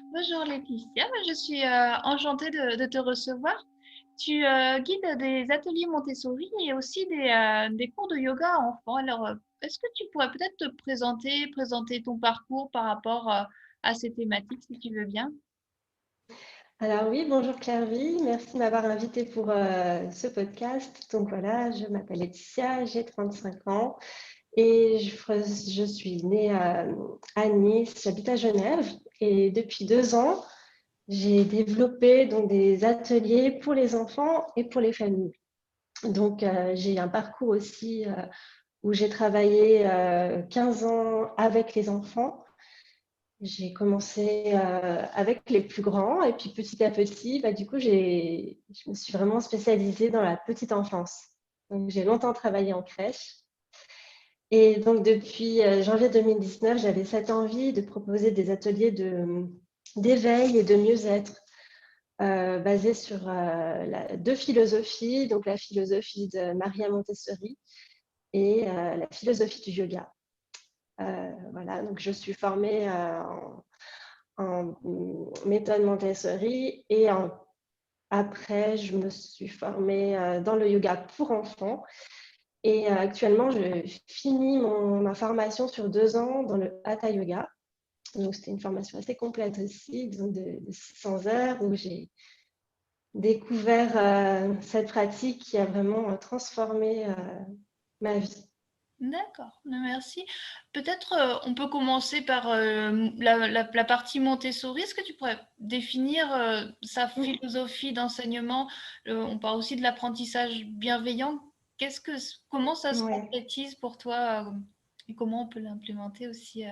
Bonjour Laetitia, je suis enchantée de te recevoir. Tu guides des ateliers Montessori et aussi des cours de yoga à enfants. Alors, est-ce que tu pourrais peut-être te présenter ton parcours par rapport à ces thématiques, si tu veux bien? Alors oui, bonjour Claire-Vie, merci de m'avoir invitée pour ce podcast. Donc voilà, je m'appelle Laetitia, j'ai 35 ans et je suis née à Nice, j'habite à Genève et depuis 2 ans, j'ai développé donc, des ateliers pour les enfants et pour les familles. Donc j'ai un parcours aussi où j'ai travaillé 15 ans avec les enfants. J'ai commencé avec les plus grands et puis petit à petit, du coup, je me suis vraiment spécialisée dans la petite enfance. Donc, j'ai longtemps travaillé en crèche. Et donc, depuis janvier 2019, j'avais cette envie de proposer des ateliers d'éveil et de mieux-être basés sur deux philosophies, donc la philosophie de Maria Montessori et la philosophie du yoga. Voilà, donc je suis formée en méthode Montessori et après, je me suis formée dans le yoga pour enfants. Et actuellement, je finis ma formation sur 2 ans dans le Hatha Yoga. Donc, c'était une formation assez complète aussi, donc de 600 heures, où j'ai découvert cette pratique qui a vraiment transformé ma vie. D'accord, merci. Peut-être on peut commencer par la partie Montessori. Est-ce que tu pourrais définir sa philosophie d'enseignement? On parle aussi de l'apprentissage bienveillant. Comment ça se Ouais. concrétise pour toi et comment on peut l'implémenter aussi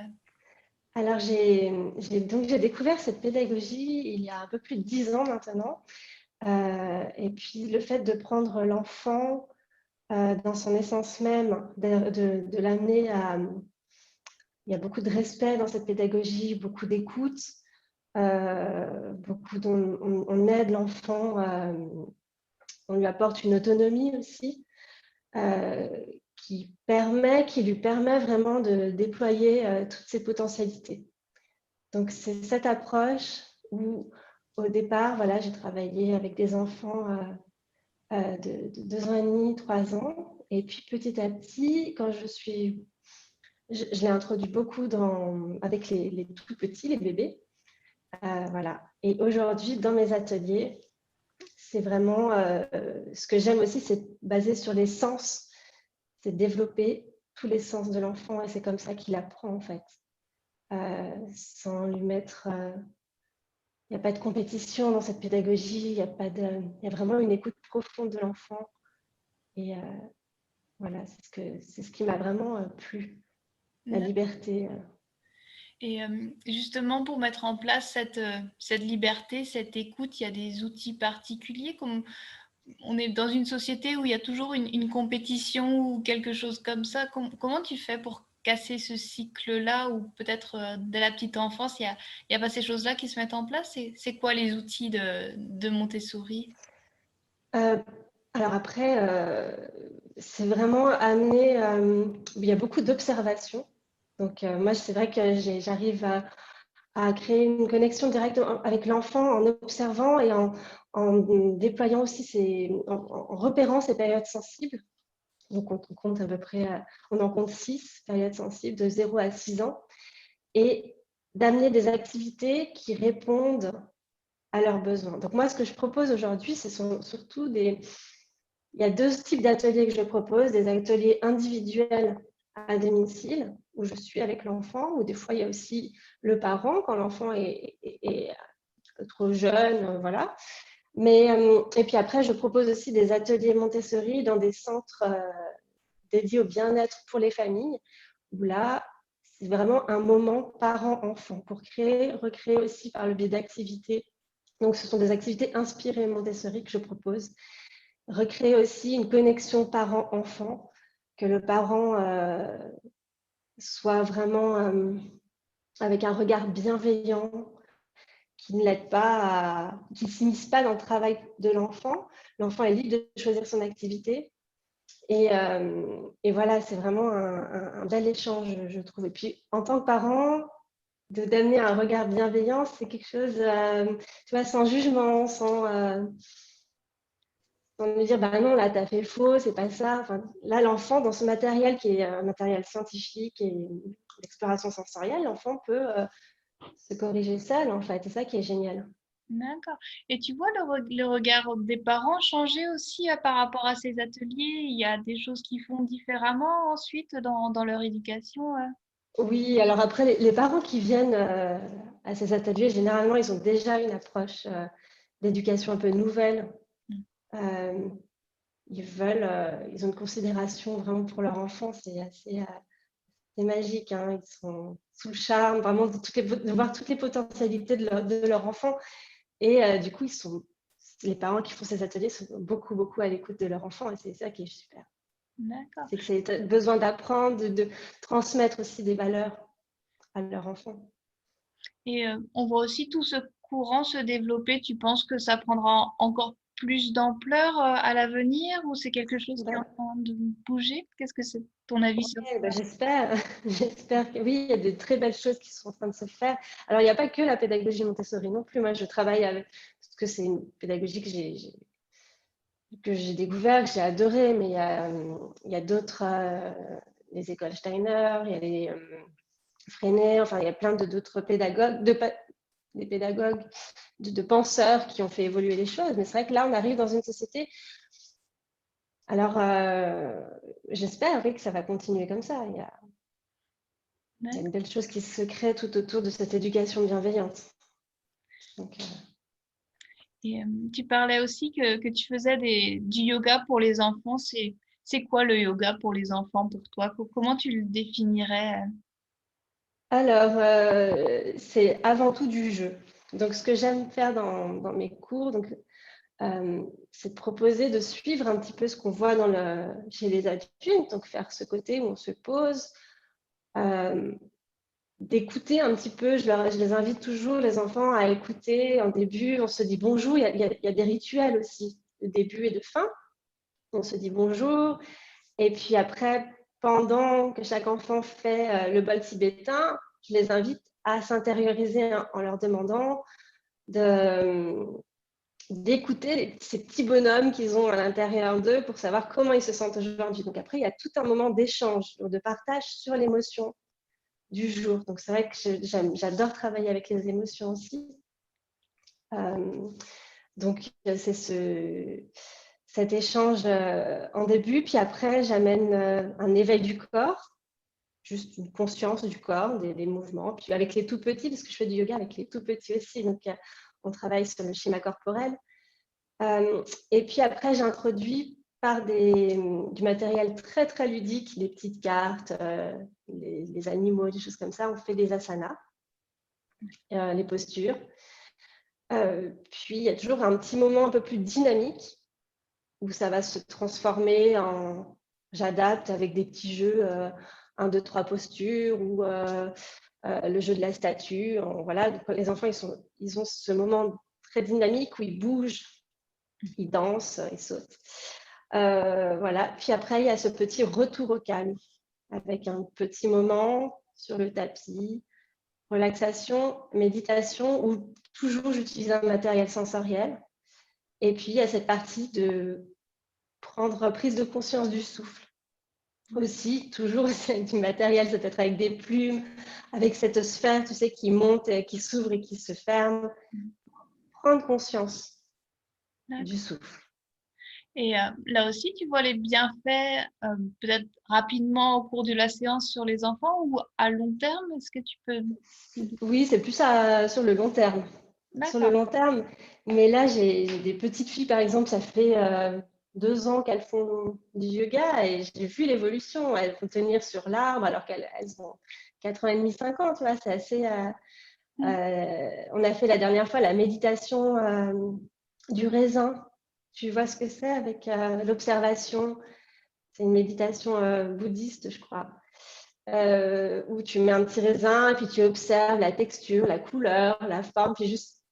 Alors, j'ai découvert cette pédagogie il y a un peu plus de 10 ans maintenant. Et puis, le fait de prendre l'enfant dans son essence même, de l'amener à... Il y a beaucoup de respect dans cette pédagogie, beaucoup d'écoute, on aide l'enfant, on lui apporte une autonomie aussi, euh, qui lui permet vraiment de déployer toutes ses potentialités. Donc, c'est cette approche où, au départ, voilà, j'ai travaillé avec des enfants de 2 ans et demi, 3 ans. Et puis, petit à petit, je l'ai introduit beaucoup avec les tout petits, les bébés. Voilà. Et aujourd'hui, dans mes ateliers, c'est vraiment ce que j'aime aussi, c'est basé sur les sens, c'est développer tous les sens de l'enfant et c'est comme ça qu'il apprend en fait, sans lui mettre. Il n'y a pas de compétition dans cette pédagogie, il y a vraiment une écoute profonde de l'enfant et voilà, c'est ce qui m'a vraiment plu, la liberté. Et justement, pour mettre en place cette liberté, cette écoute, il y a des outils particuliers comme on est dans une société où il y a toujours une compétition ou quelque chose comme ça. Comment tu fais pour casser ce cycle-là ou peut-être dès la petite enfance, il y a pas ces choses-là qui se mettent en place? C'est quoi les outils de Montessori? Euh, alors après, c'est vraiment amené, il y a beaucoup d'observations. Donc moi, c'est vrai que j'arrive à créer une connexion directe avec l'enfant en observant et en déployant aussi, en repérant ses périodes sensibles. Donc on compte à peu près, on en compte 6 périodes sensibles de 0 à 6 ans et d'amener des activités qui répondent à leurs besoins. Donc moi, ce que je propose aujourd'hui, ce sont surtout il y a 2 types d'ateliers que je propose, des ateliers individuels à domicile, où je suis avec l'enfant, ou des fois, il y a aussi le parent quand l'enfant est trop jeune, voilà. Et puis après, je propose aussi des ateliers Montessori dans des centres dédiés au bien-être pour les familles, où là, c'est vraiment un moment parent-enfant pour recréer aussi par le biais d'activités. Donc, ce sont des activités inspirées Montessori que je propose. Recréer aussi une connexion parent-enfant, que le parent soit vraiment avec un regard bienveillant, qui ne l'aide pas, qui ne s'immisce pas dans le travail de l'enfant. L'enfant est libre de choisir son activité. Et voilà, c'est vraiment un bel échange, je trouve. Et puis, en tant que parent, d'amener un regard bienveillant, c'est quelque chose, tu vois, sans jugement, sans me dire, bah non, là, tu as fait faux, c'est pas ça. Enfin, là, l'enfant, dans ce matériel qui est un matériel scientifique et d'exploration sensorielle, l'enfant peut se corriger seul, en fait. C'est ça qui est génial. D'accord. Et tu vois le regard des parents changer aussi par rapport à ces ateliers? Il y a des choses qu'ils font différemment ensuite dans leur éducation? Oui, alors après, les parents qui viennent à ces ateliers, généralement, ils ont déjà une approche d'éducation un peu nouvelle. Mm. Euh, ils ont une considération vraiment pour leur enfant, c'est magique, hein. Ils sont sous le charme vraiment de voir toutes les potentialités de leur enfant. Et du coup, les parents qui font ces ateliers sont beaucoup, beaucoup à l'écoute de leur enfant et c'est ça qui est super. D'accord. C'est que c'est besoin d'apprendre, de transmettre aussi des valeurs à leur enfant. Et on voit aussi tout ce courant se développer. Tu penses que ça prendra encore plus d'ampleur à l'avenir ou c'est quelque chose qui est en Ben, train de bouger? Qu'est-ce que c'est ton avis sur ouais, ben, ça? j'espère, j'espère que oui, il y a de très belles choses qui sont en train de se faire. Alors, il n'y a pas que la pédagogie Montessori non plus. Moi, je travaille avec, parce que c'est une pédagogie que j'ai découvert, que j'ai adoré, mais il y a d'autres, les écoles Steiner, il y a les Freinet, enfin, il y a plein d'autres pédagogues, des pédagogues, de penseurs qui ont fait évoluer les choses. Mais c'est vrai que là, on arrive dans une société. Alors, j'espère oui, que ça va continuer comme ça. Il y a une belle chose qui se crée tout autour de cette éducation bienveillante. Donc, Et tu parlais aussi que tu faisais du yoga pour les enfants. C'est quoi le yoga pour les enfants pour toi? Comment tu le définirais? alors, c'est avant tout du jeu. Donc, ce que j'aime faire dans mes cours, donc, c'est de proposer de suivre un petit peu ce qu'on voit chez les adultes, donc faire ce côté où on se pose, d'écouter un petit peu. Je les invite toujours, les enfants, à écouter. En début, on se dit bonjour. Il y a des rituels aussi, de début et de fin. On se dit bonjour. Et puis après, pendant que chaque enfant fait le bol tibétain, je les invite à s'intérioriser en leur demandant d'écouter ces petits bonhommes qu'ils ont à l'intérieur d'eux pour savoir comment ils se sentent aujourd'hui. Donc après, il y a tout un moment d'échange, de partage sur l'émotion du jour. Donc c'est vrai que j'adore travailler avec les émotions aussi. Donc c'est cet échange en début, puis après j'amène un éveil du corps, juste une conscience du corps, des mouvements, puis avec les tout petits, parce que je fais du yoga avec les tout petits aussi, donc on travaille sur le schéma corporel. Et puis après j'introduis par du matériel très très ludique, des petites cartes, les animaux, des choses comme ça, on fait des asanas, les postures. Puis il y a toujours un petit moment un peu plus dynamique où ça va se transformer en j'adapte avec des petits jeux, 1, 2, 3 postures ou le jeu de la statue. Voilà, donc, les enfants ils ont ce moment très dynamique où ils bougent, ils dansent, ils sautent. Voilà. Puis après, il y a ce petit retour au calme avec un petit moment sur le tapis, relaxation, méditation, où toujours j'utilise un matériel sensoriel. Et puis, il y a cette partie de prendre prise de conscience du souffle. Aussi, toujours, c'est du matériel, ça peut être avec des plumes, avec cette sphère, tu sais, qui monte, qui s'ouvre et qui se ferme. Prendre conscience du souffle. Et là aussi, tu vois les bienfaits peut-être rapidement au cours de la séance sur les enfants ou à long terme? Est-ce que tu peux... Oui, c'est plus sur le long terme. Sur le D'accord. long terme. Mais là, j'ai des petites filles, par exemple, ça fait 2 ans qu'elles font du yoga et j'ai vu l'évolution. Elles vont tenir sur l'arbre alors qu'elles ont 4 ans et demi, 5 ans, tu vois, c'est assez... on a fait la dernière fois la méditation du raisin. Tu vois ce que c'est avec l'observation? C'est une méditation bouddhiste, je crois, où tu mets un petit raisin et puis tu observes la texture, la couleur, la forme, puis juste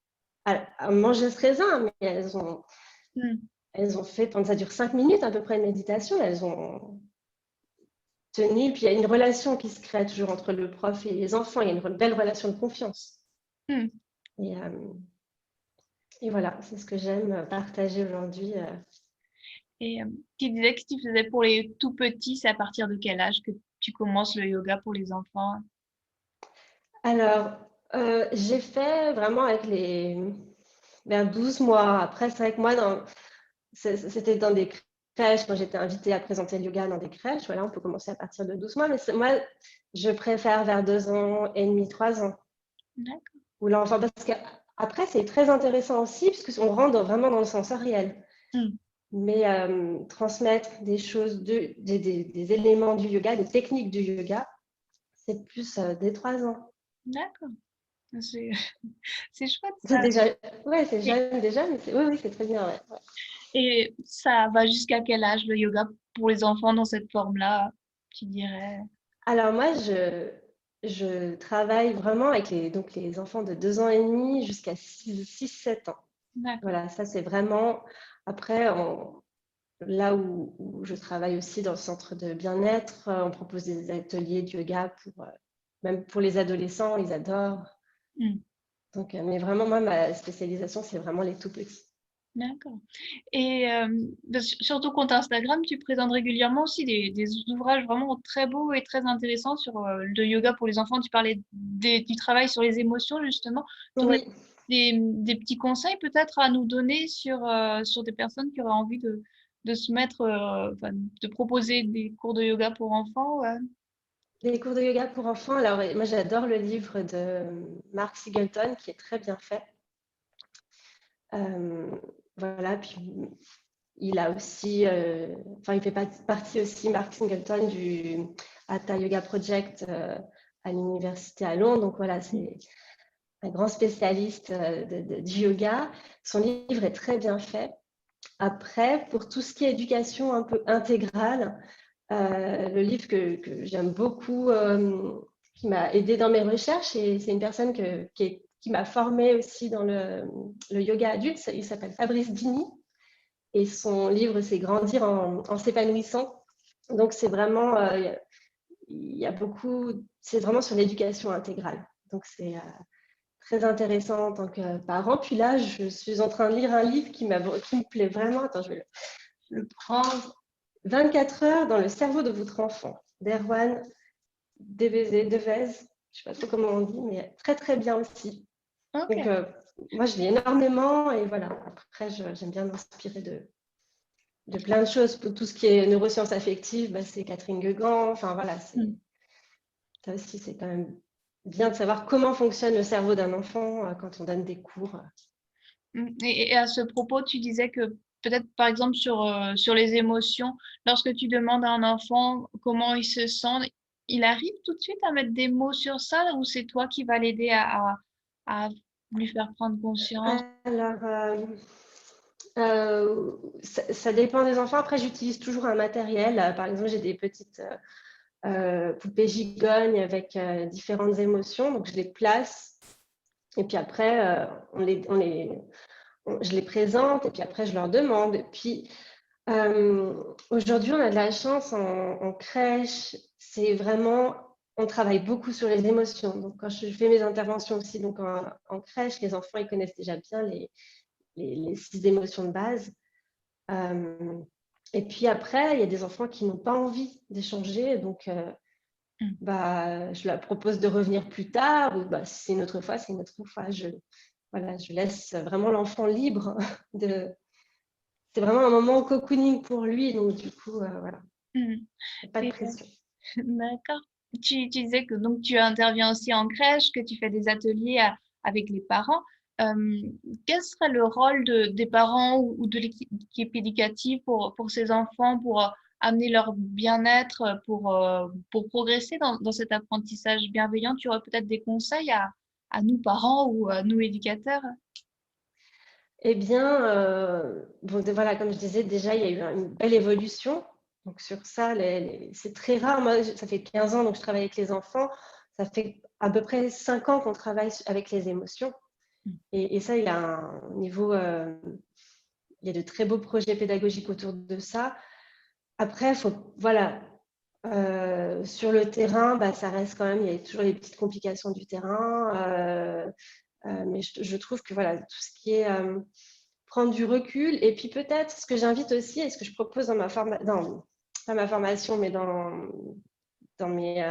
à manger ce raisin. Mais Mm. elles ont fait, ça dure 5 minutes à peu près de méditation, tenue. Puis il y a une relation qui se crée toujours entre le prof et les enfants. Il y a une belle relation de confiance. Hmm. Et, et voilà, c'est ce que j'aime partager aujourd'hui. Et tu disais que tu faisais pour les tout petits, c'est à partir de quel âge que tu commences le yoga pour les enfants? Alors, j'ai fait vraiment avec vers 12 mois. Après, c'est vrai que moi, c'était dans des crèches, quand j'étais invitée à présenter le yoga dans des crèches. Voilà, on peut commencer à partir de 12 mois. Mais moi, je préfère vers 2 ans et demi, 3 ans. D'accord. Où l'enfant, parce qu'après, c'est très intéressant aussi, puisqu'on rentre vraiment dans le sensoriel. Hmm. Mais transmettre des choses, des éléments du yoga, des techniques du yoga, c'est plus dès 3 ans. D'accord. C'est c'est chouette C'est ça. déjà, ouais, c'est Et, jeune déjà, mais oui, oui, c'est très bien. Ouais. et ça va jusqu'à quel âge le yoga pour les enfants dans cette forme-là, tu dirais? Alors moi, je travaille vraiment avec donc les enfants de 2 ans et demi jusqu'à 6-7 ans. D'accord. Voilà, ça c'est vraiment, après, là où je travaille aussi dans le centre de bien-être, on propose des ateliers de yoga même pour les adolescents, ils adorent. Hmm. Donc, mais vraiment, moi, ma spécialisation, c'est vraiment les tout petits. D'accord. Et sur ton compte Instagram, tu présentes régulièrement aussi des ouvrages vraiment très beaux et très intéressants sur le yoga pour les enfants. Tu parlais du travail sur les émotions, justement. Tu aurais Oui, des petits conseils peut-être à nous donner sur des personnes qui auraient envie de se mettre, enfin, de proposer des cours de yoga pour enfants? Ouais. des cours de yoga pour enfants. Alors, moi, j'adore le livre de Mark Singleton, qui est très bien fait. Euh, voilà, puis il a aussi, enfin, il fait partie aussi, Mark Singleton, du Hatha Yoga Project à l'université à Londres. Donc voilà, c'est un grand spécialiste du yoga. Son livre est très bien fait. Après, pour tout ce qui est éducation un peu intégrale, le livre que j'aime beaucoup, qui m'a aidé dans mes recherches, et c'est une personne qui m'a formée aussi dans le yoga adulte. Il s'appelle Fabrice Dini. Et son livre, c'est Grandir en s'épanouissant. Donc, c'est vraiment, il y a beaucoup, c'est vraiment sur l'éducation intégrale. Donc, c'est très intéressant en tant que parent. Puis là, je suis en train de lire un livre qui me plaît vraiment. Attends, je vais le prendre. 24 heures dans le cerveau de votre enfant, d'Erwan Devez. Je ne sais pas trop comment on dit, mais très, très bien aussi. Ok. Donc, moi, je lis énormément et voilà. Après, j'aime bien m'inspirer de plein de choses. Pour tout ce qui est neurosciences affectives, bah, c'est Catherine Guegan. Enfin, voilà, Hmm. ça aussi, c'est quand même bien de savoir comment fonctionne le cerveau d'un enfant quand on donne des cours. Et à ce propos, tu disais que peut-être par exemple sur les émotions, lorsque tu demandes à un enfant comment il se sent, il arrive tout de suite à mettre des mots sur ça ou c'est toi qui vas l'aider à lui faire prendre conscience? Alors, ça dépend des enfants. Après, j'utilise toujours un matériel. Par exemple, j'ai des petites poupées gigognes avec différentes émotions. Donc, je les place. Et puis après, je les présente. Et puis après, je leur demande. Et puis, aujourd'hui, on a de la chance en crèche. C'est vraiment, on travaille beaucoup sur les émotions. Donc, quand je fais mes interventions aussi donc en crèche, les enfants, ils connaissent déjà bien les 6 émotions de base. Et puis après, il y a des enfants qui n'ont pas envie d'échanger. Donc, Mm. bah, je leur propose de revenir plus tard. Ou bah, si c'est une autre fois, c'est une autre fois. Voilà, je laisse vraiment l'enfant libre de, c'est vraiment un moment cocooning pour lui, donc du coup, voilà, Mm. pas de Et, pression. d'accord. Tu disais que donc tu interviens aussi en crèche, que tu fais des ateliers avec les parents. Euh, Quel serait le rôle des parents ou de l'équipe éducative pour ces enfants, pour amener leur bien-être, pour progresser dans cet apprentissage bienveillant? Tu aurais peut-être des conseils à nous parents ou à nous éducateurs? Eh bien, bon, voilà, comme je disais, déjà, il y a eu une belle évolution. Donc sur ça, c'est très rare. Moi, ça fait 15 ans donc je travaille avec les enfants. Ça fait à peu près 5 ans qu'on travaille avec les émotions. Et ça, il y a un niveau, il y a de très beaux projets pédagogiques autour de ça. Après, voilà, Sur le terrain, ça reste quand même, il y a toujours les petites complications du terrain. Mais je trouve que voilà, tout ce qui est prendre du recul, et puis peut-être ce que j'invite aussi, et ce que je propose dans pas ma formation, mais dans mes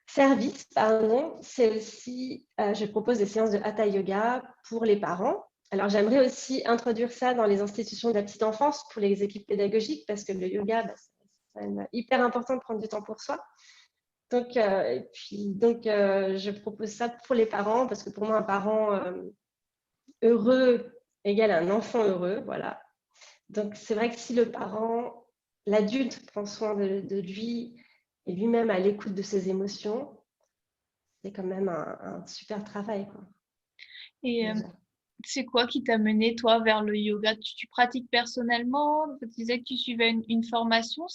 services, pardon, c'est aussi, je propose des séances de Hatha Yoga pour les parents. Alors, j'aimerais aussi introduire ça dans les institutions de la petite enfance pour les équipes pédagogiques, parce que le yoga, c'est quand même hyper important de prendre du temps pour soi. Donc, je propose ça pour les parents, parce que pour moi, un parent heureux égale un enfant heureux, voilà. Donc, c'est vrai que si le parent, l'adulte prend soin de lui et lui-même à l'écoute de ses émotions, c'est quand même un super travail, quoi, Et déjà. c'est quoi qui t'a mené, toi, vers le yoga? Tu pratiques personnellement? Tu disais que tu suivais une formation.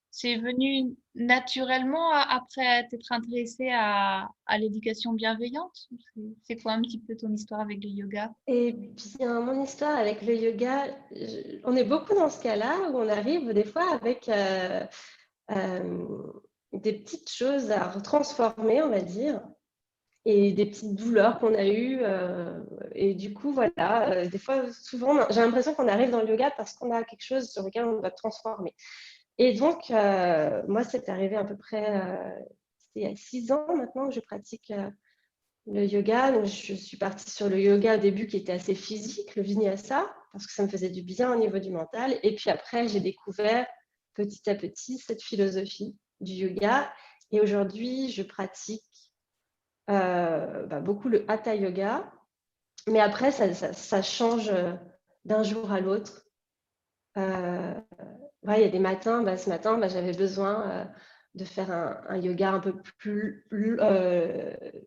C'est venu naturellement après t'être intéressée à l'éducation bienveillante? C'est quoi un petit peu ton histoire avec le yoga? Et bien, mon histoire avec le yoga, on est beaucoup dans ce cas-là où on arrive des fois avec des petites choses à transformer, on va dire, et des petites douleurs qu'on a eues. Et du coup, voilà, des fois, souvent, j'ai l'impression qu'on arrive dans le yoga parce qu'on a quelque chose sur lequel on doit transformer. Et donc, moi, c'est arrivé à peu près, c'était il y a 6 ans maintenant que je pratique le yoga. Donc, je suis partie sur le yoga au début qui était assez physique, le vinyasa, parce que ça me faisait du bien au niveau du mental. Et puis après, j'ai découvert petit à petit cette philosophie du yoga. Et aujourd'hui, je pratique beaucoup le hatha yoga. Mais après, ça change d'un jour à l'autre. Il y a des matins, ce matin, j'avais besoin de faire un yoga un peu plus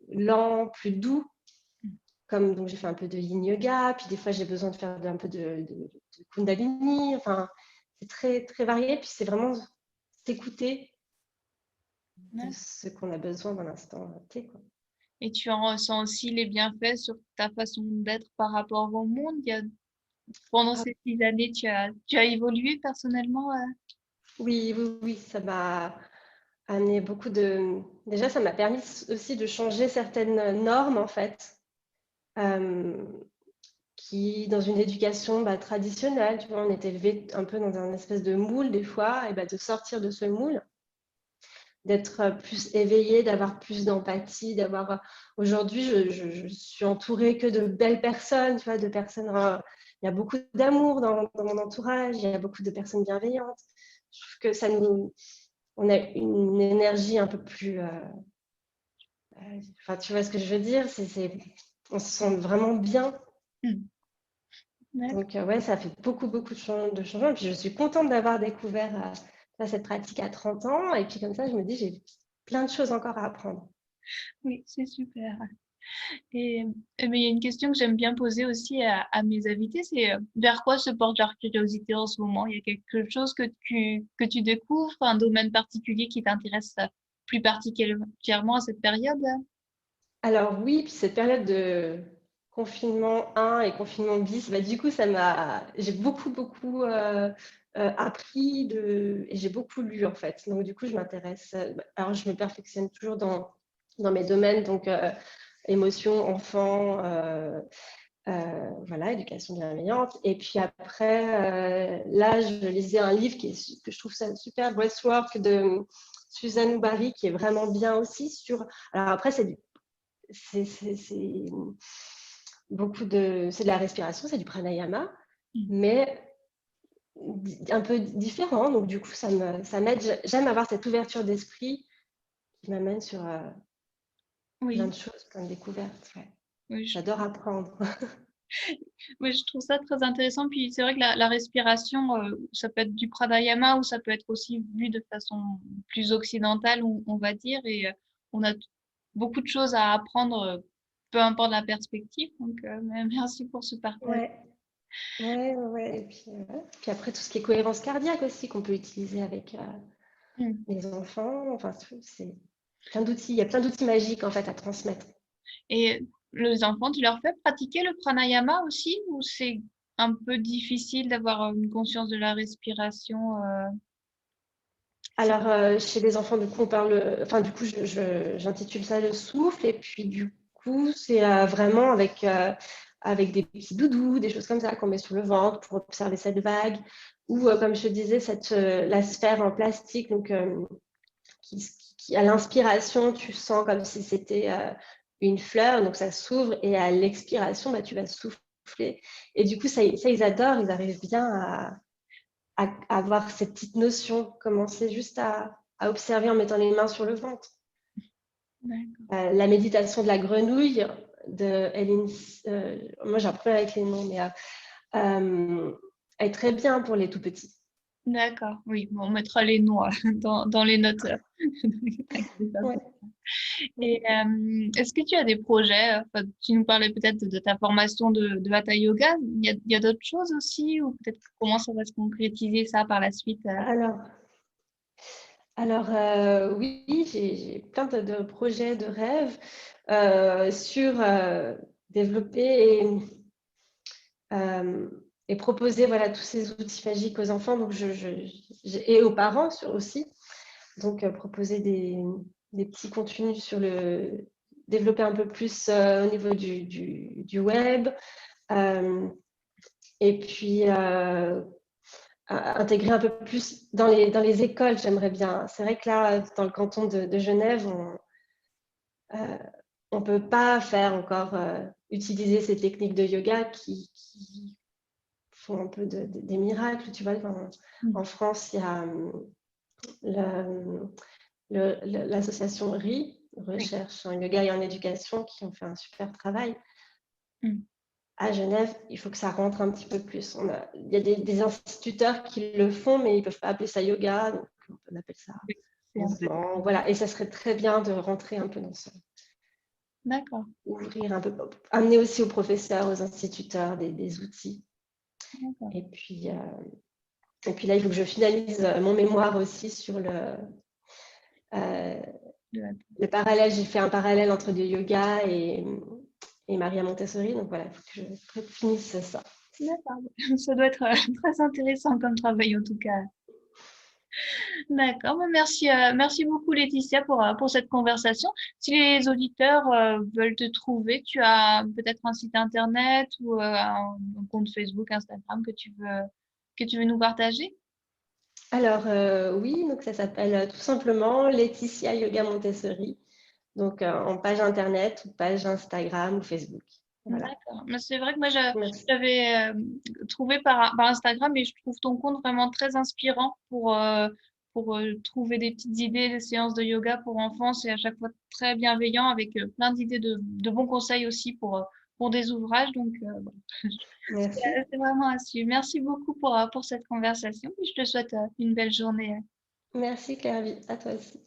lent, plus doux. Donc j'ai fait un peu de yin yoga, puis des fois j'ai besoin de faire un peu de kundalini. Enfin, c'est très, très varié. Puis c'est vraiment s'écouter de Ouais. ce qu'on a besoin dans l'instant T, quoi. Et tu en ressens aussi les bienfaits sur ta façon d'être par rapport au monde. Pendant Ah, ces 6 années, tu as évolué personnellement. oui, oui, oui, ça m'a amené beaucoup de. Déjà, ça m'a permis aussi de changer certaines normes, en fait. Euh, dans une éducation traditionnelle, tu vois, on est élevé un peu dans un espèce de moule des fois, et de sortir de ce moule, d'être plus éveillé, d'avoir plus d'empathie, d'avoir. Aujourd'hui, je suis entourée que de belles personnes, tu vois, de personnes. Il y a beaucoup d'amour dans mon entourage, il y a beaucoup de personnes bienveillantes. Je trouve que on a une énergie un peu plus. Enfin, tu vois ce que je veux dire, on se sent vraiment bien. Hmm. D'accord. Donc, ouais, ça fait beaucoup, beaucoup de changements. Et puis, je suis contente d'avoir découvert cette pratique à 30 ans. Et puis, comme ça, je me dis, j'ai plein de choses encore à apprendre. Oui, c'est super. Et, mais il y a une question que j'aime bien poser aussi à mes invités, c'est vers quoi se porte leur curiosité en ce moment? Il y a quelque chose que tu découvres, un domaine particulier qui t'intéresse plus particulièrement à cette période? Alors, oui, puis cette période de confinement 1 et confinement bis, du coup, j'ai beaucoup, beaucoup appris et j'ai beaucoup lu, en fait. Donc, du coup, je m'intéresse. Alors, je me perfectionne toujours dans mes domaines, donc émotion, enfant. Voilà, éducation bienveillante. Et puis après, là, je lisais un livre que je trouve ça super, Breathwork de Suzanne Oubari, qui est vraiment bien aussi sur. Alors après, c'est c'est de la respiration, c'est du pranayama, Mm. mais un peu différent. Donc du coup, ça m'aide. J'aime avoir cette ouverture d'esprit qui m'amène sur plein Oui, de choses, plein de découvertes. Ouais. oui, J'adore apprendre. oui, je trouve ça très intéressant. Puis c'est vrai que la respiration, ça peut être du pranayama ou ça peut être aussi vu de façon plus occidentale, on va dire. Et on a beaucoup de choses à apprendre, peu importe la perspective. Donc, merci pour ce partage. Ouais. Ouais, ouais, ouais. Puis après, tout ce qui est cohérence cardiaque aussi, qu'on peut utiliser avec Mm. les enfants. Enfin, c'est plein d'outils. Il y a plein d'outils magiques, en fait, à transmettre. Et les enfants, tu leur fais pratiquer le pranayama aussi ou c'est un peu difficile d'avoir une conscience de la respiration Alors, chez les enfants, du coup, on parle, enfin, du coup, j'intitule ça le souffle. Et puis, du coup, c'est vraiment avec des petits doudous, des choses comme ça qu'on met sur le ventre pour observer cette vague. Ou, comme je te disais, la sphère en plastique, donc, à l'inspiration, tu sens comme si c'était une fleur, donc ça s'ouvre. Et à l'expiration, bah, tu vas souffler. Et du coup, ça, ils adorent, ils arrivent bien à avoir cette petite notion, commencer juste à observer en mettant les mains sur le ventre. La méditation de la grenouille de Hélène, moi j'ai un problème avec les noms, mais elle est très bien pour les tout petits. D'accord, oui, bon, on mettra les noms dans les notes. Ouais. Et est-ce que tu as des projets? Tu nous parlais peut-être de ta formation de Hatha Yoga. Il y a d'autres choses aussi, ou peut-être comment ça va se concrétiser ça par la suite? Alors, oui, j'ai plein de projets, de rêves sur développer et proposer voilà, tous ces outils magiques aux enfants donc et aux parents aussi. Donc, proposer des petits contenus sur développer un peu plus au niveau du web. Et puis, intégrer un peu plus dans les écoles, j'aimerais bien. C'est vrai que là, dans le canton de Genève, on ne peut pas faire encore utiliser ces techniques de yoga qui font un peu des miracles. Tu vois, en France, il y a l'association RI, Recherche en Yoga et en Éducation, qui ont fait un super travail. À Genève, il faut que ça rentre un petit peu plus. Il y a des instituteurs qui le font, mais ils ne peuvent pas appeler ça yoga, donc on appelle ça mouvement. Voilà, et ça serait très bien de rentrer un peu dans ça. D'accord. Ouvrir un peu, amener aussi aux professeurs, aux instituteurs des outils. Et puis là, il faut que je finalise mon mémoire aussi sur le parallèle. J'ai fait un parallèle entre le yoga et Maria Montessori. Donc voilà, il faut que je finisse ça. D'accord. Ça doit être très intéressant comme travail en tout cas. D'accord. Merci beaucoup Laetitia pour cette conversation. Si les auditeurs veulent te trouver, tu as peut-être un site internet ou un compte Facebook, Instagram que tu veux nous partager? Alors, oui, donc ça s'appelle tout simplement Laetitia Yoga Montessori. Donc, en page internet ou page Instagram ou Facebook. Voilà. D'accord. Mais c'est vrai que moi, Merci. j'avais trouvé par Instagram et je trouve ton compte vraiment très inspirant pour trouver des petites idées, des séances de yoga pour enfants. C'est à chaque fois très bienveillant avec plein d'idées de bons conseils aussi pour des ouvrages. Donc, bon, Merci. c'est vraiment à suivre. Merci beaucoup pour cette conversation et je te souhaite une belle journée. Merci, Claire. À toi aussi.